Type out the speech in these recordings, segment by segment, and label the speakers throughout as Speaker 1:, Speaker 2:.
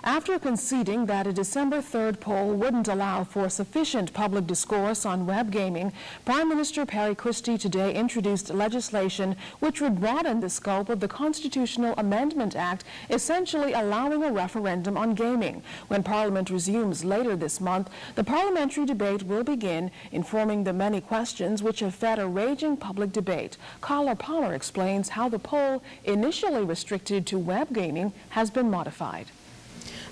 Speaker 1: After conceding that a December 3rd poll wouldn't allow for sufficient public discourse on web gaming, Prime Minister Christie today introduced legislation which would broaden the scope of the Constitutional Amendment Act, essentially allowing a referendum on gaming. When Parliament resumes later this month, the parliamentary debate will begin, informing the many questions which have fed a raging public debate. Carla Palmer explains how the poll, initially restricted to web gaming, has been modified.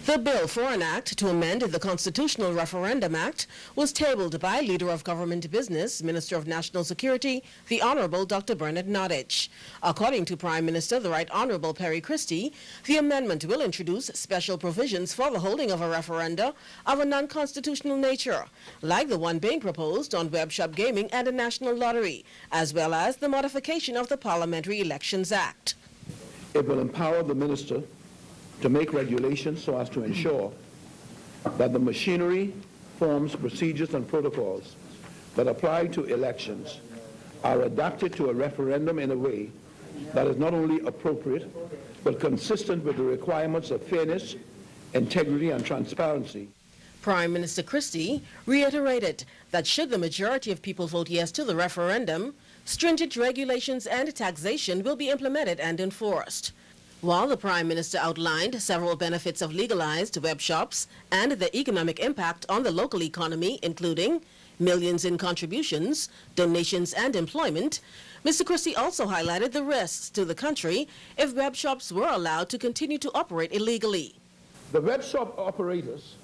Speaker 2: The bill for an act to amend the Constitutional Referendum Act was tabled by Leader of Government Business, Minister of National Security, the Honorable Dr. Bernard Nottage. According to Prime Minister the Right Honorable Christie, the amendment will introduce special provisions for the holding of a referenda of a non-constitutional nature, like the one being proposed on web shop gaming and a national lottery, as well as the modification of the Parliamentary Elections Act.
Speaker 3: It will empower the minister to make regulations so as to ensure that the machinery, forms, procedures, and protocols that apply to elections are adapted to a referendum in a way that is not only appropriate, but consistent with the requirements of fairness, integrity, and transparency.
Speaker 2: Prime Minister Christie reiterated that should the majority of people vote yes to the referendum, stringent regulations and taxation will be implemented and enforced. While the Prime Minister outlined several benefits of legalized web shops and the economic impact on the local economy, including millions in contributions, donations, and employment, Mr. Christie also highlighted the risks to the country if web shops were allowed to continue to operate illegally.
Speaker 3: The web shop operators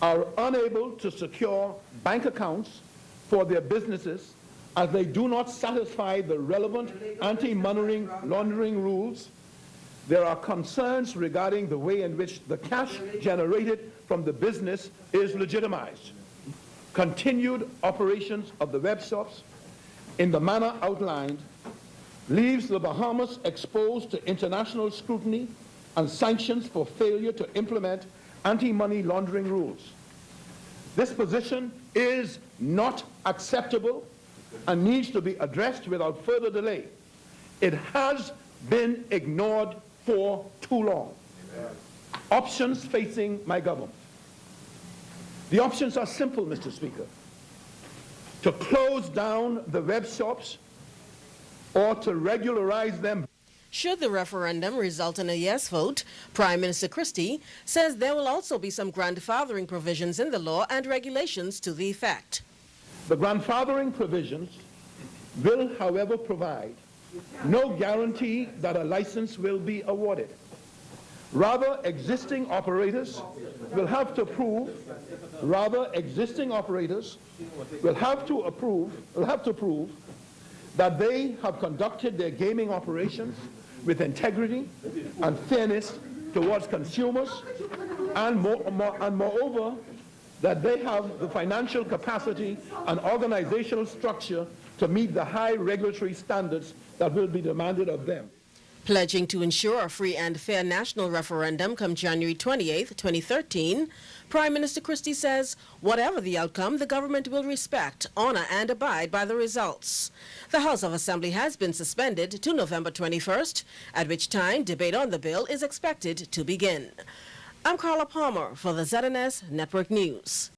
Speaker 3: are unable to secure bank accounts for their businesses as they do not satisfy the relevant anti-money laundering rules. There are concerns regarding the way in which the cash generated from the business is legitimized. Continued operations of the web shops in the manner outlined leaves the Bahamas exposed to international scrutiny and sanctions for failure to implement anti-money laundering rules. This position is not acceptable and needs to be addressed without further delay. It has been ignored for too long. Options facing my government. The options are simple, Mr. Speaker. To close down the web shops or to regularize them.
Speaker 2: Should the referendum result in a yes vote, Prime Minister Christie says there will also be some grandfathering provisions in the law and regulations to the effect.
Speaker 3: The grandfathering provisions will, however, provide no guarantee that a license will be awarded. Rather, existing operators will have to prove that they have conducted their gaming operations with integrity and fairness towards consumers, and moreover, that they have the financial capacity and organizational structure to meet the high regulatory standards that will be demanded of them.
Speaker 2: Pledging to ensure a free and fair national referendum come January 28, 2013, Prime Minister Christie says whatever the outcome, the government will respect, honor, and abide by the results. The House of Assembly has been suspended to November 21st, at which time debate on the bill is expected to begin. I'm Carla Palmer for the ZNS Network News.